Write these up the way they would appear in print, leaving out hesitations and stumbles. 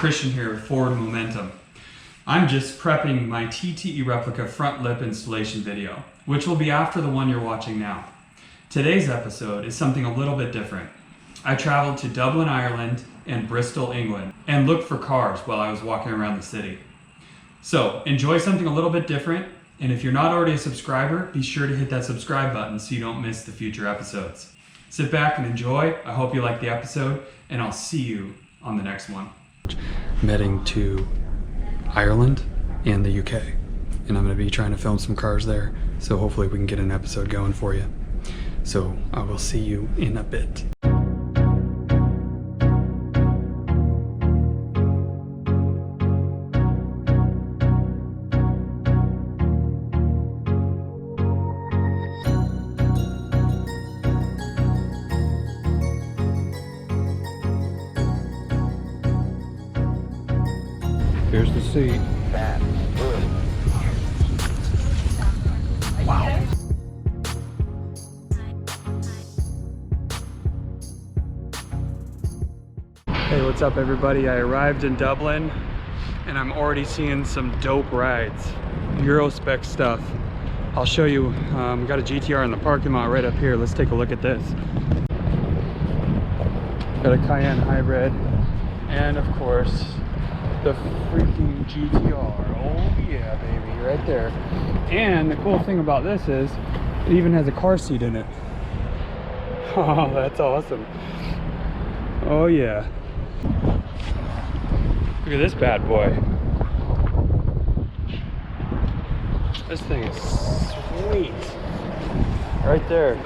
Christian here with Forward Momentum. I'm just prepping my TTE replica front lip installation video, which will be after the one you're watching now. Today's episode is something a little bit different. I traveled to Dublin, Ireland and Bristol, England, and looked for cars while I was walking around the city. So enjoy something a little bit different, and if you're not already a subscriber, be sure to hit that subscribe button so you don't miss the future episodes. Sit back and enjoy. I hope you like the episode, and I'll see you on the next one. I'm heading to Ireland and the UK, and I'm going to be trying to film some cars there, so hopefully we can get an episode going for you. So I will see you in a bit. Here's the seat. Wow. Hey, what's up everybody? I arrived in Dublin and I'm already seeing some dope rides. Euro spec stuff. I'll show you. We got a GTR in the parking lot right up here. Let's take a look at this. Got a Cayenne hybrid and of course the freaking GTR. Oh yeah, baby, right there. And the cool thing about this is it even has a car seat in it. Oh, that's awesome. Oh yeah. Look at this bad boy. This thing is sweet. Right there.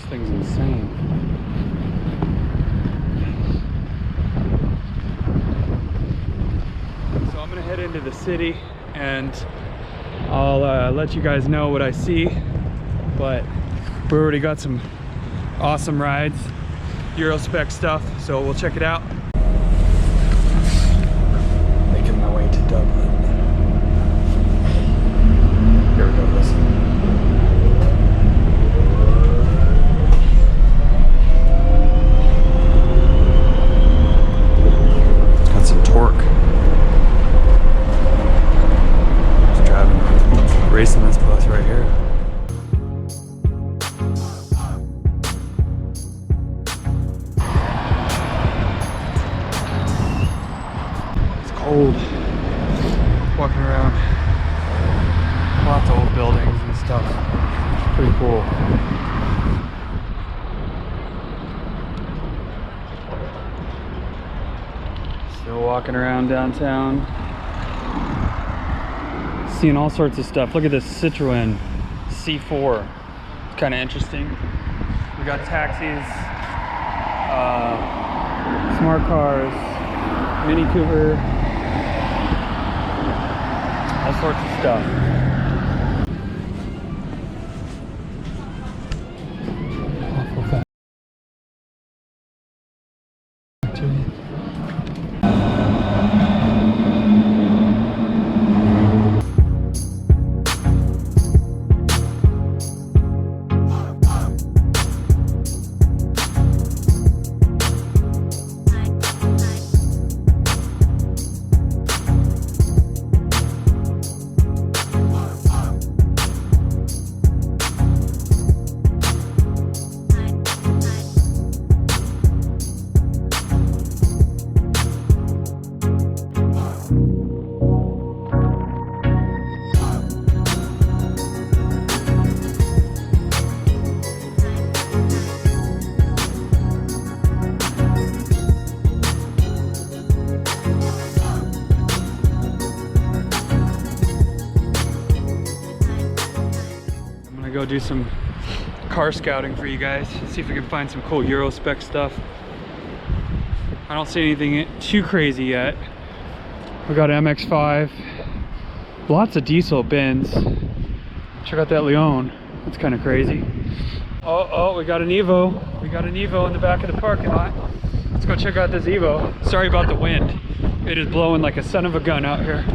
Thing's insane. So I'm gonna head into the city and I'll let you guys know what I see, but we already got some awesome rides, Euro spec stuff, so we'll check it out. Making my way to Dublin. Here we go, listen. Racing this bus right here. It's cold. Walking around. Lots of old buildings and stuff. Pretty cool. Still walking around downtown. Seeing all sorts of stuff. Look at this Citroen C4. It's kind of interesting. We got taxis, smart cars, Mini Cooper, all sorts of stuff. Go do some car scouting for you guys, see if we can find some cool Euro spec stuff. I don't see anything too crazy yet. We got an MX-5, lots of diesel bins. Check out that Leon, that's kind of crazy. Oh, we got an Evo. We got an Evo in the back of the parking lot. Let's go check out this Evo. Sorry about the wind. It is blowing like a son of a gun out here.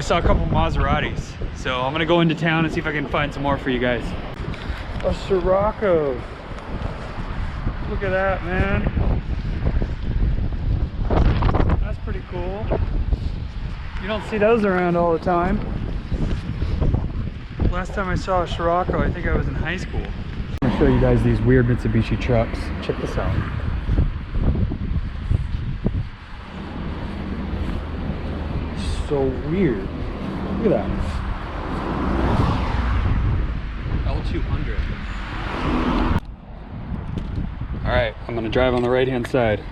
saw a couple Maseratis. So I'm gonna go into town and see if I can find some more for you guys. A Scirocco. Look at that, man. That's pretty cool. You don't see those around all the time. Last time I saw a Scirocco, I think I was in high school. I'm gonna show you guys these weird Mitsubishi trucks. Check this out. So weird. Look at that. L200. All right, I'm gonna drive on the right-hand side.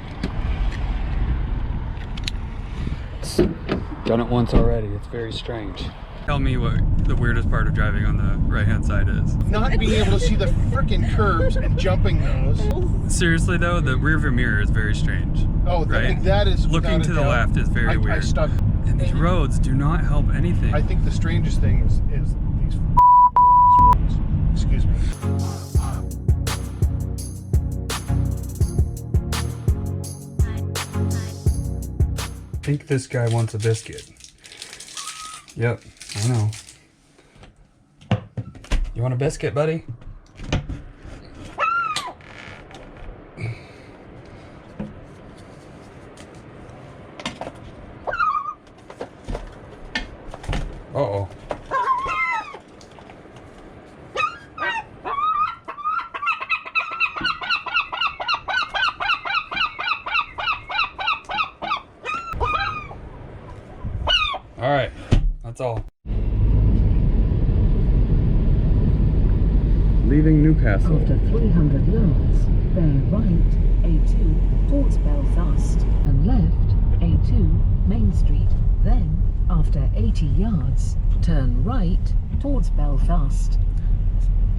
Done it once already. It's very strange. Tell me what the weirdest part of driving on the right-hand side is. Not being able to see the freaking curbs and jumping those. Seriously though, the rearview mirror is very strange. Oh, right? That is looking to the left is very weird. I stuck. And these roads do not help anything. I think the strangest thing is these roads. Excuse me. I think this guy wants a biscuit. Yep, I know. You want a biscuit, buddy? Uh-oh. All right, that's all. Leaving Newcastle. After 300 yards, bear right, A2, towards Belfast, and left, A2, Main Street. Then, after 80 yards, turn right, towards Belfast.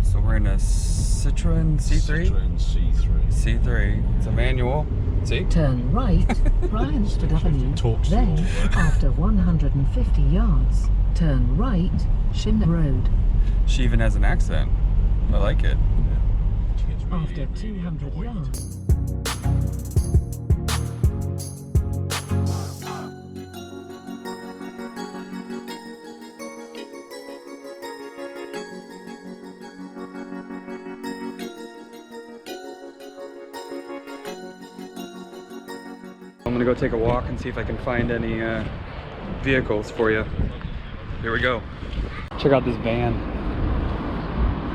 So we're in a Citroen C3? Citroen C3. C3. It's a manual. See? Turn right, Bryant Avenue. Then, after 150 yards, turn right, Shimner Road. She even has an accent. I like it. After 200 yards. I'm gonna go take a walk and see if I can find any vehicles for you. Here we go. Check out this van.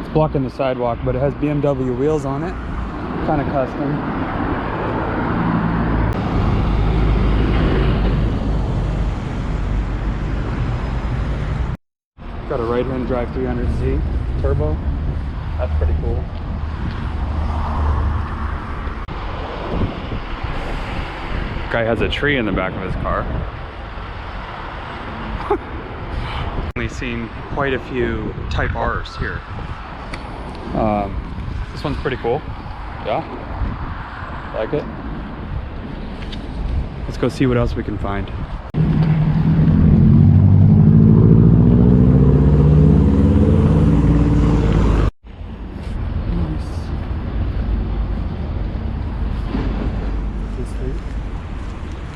It's blocking the sidewalk, but it has BMW wheels on it. Kind of custom. Got a right-hand drive 300Z turbo. That's pretty cool. Guy has a tree in the back of his car. Only seen quite a few Type R's here. This one's pretty cool. Yeah, like it. Let's go see what else we can find.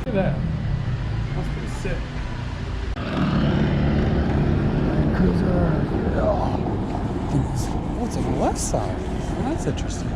Look at that. Must be sick. Cruiser. Oh. What's on the left side? Well, that's interesting.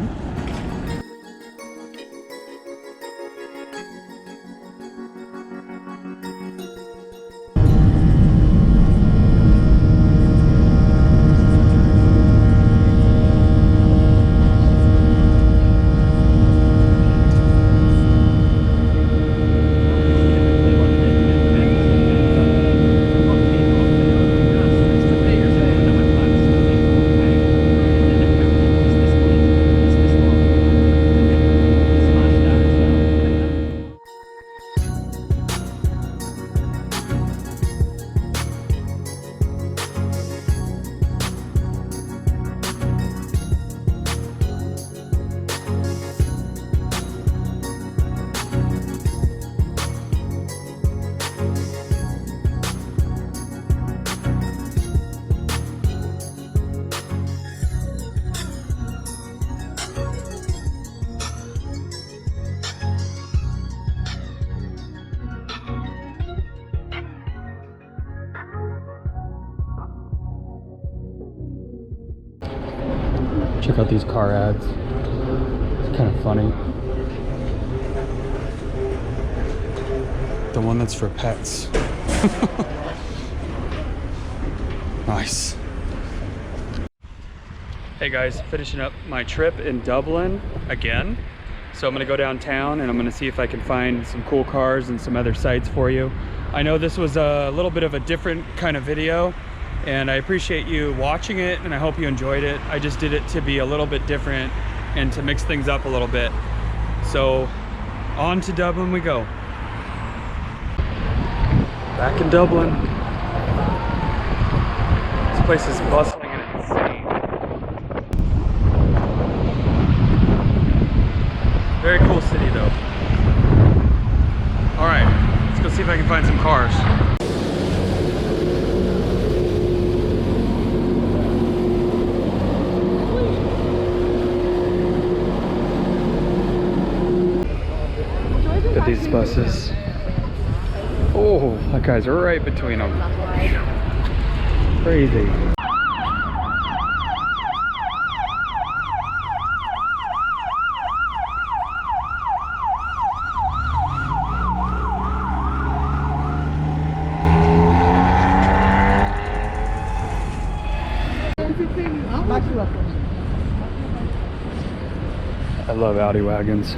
Check out these car ads. It's kind of funny. The one that's for pets. Nice. Hey guys, finishing up my trip in Dublin again. So I'm gonna go downtown and I'm gonna see if I can find some cool cars and some other sites for you. I know this was a little bit of a different kind of video and I appreciate you watching it and I hope you enjoyed it. I just did it to be a little bit different and to mix things up a little bit. So on to Dublin we go. Back in Dublin. This place is bustling and insane. Very cool city though. All right, let's go see if I can find some cars. Look at these buses. Oh, that guy's right between them. Crazy. I love Audi wagons.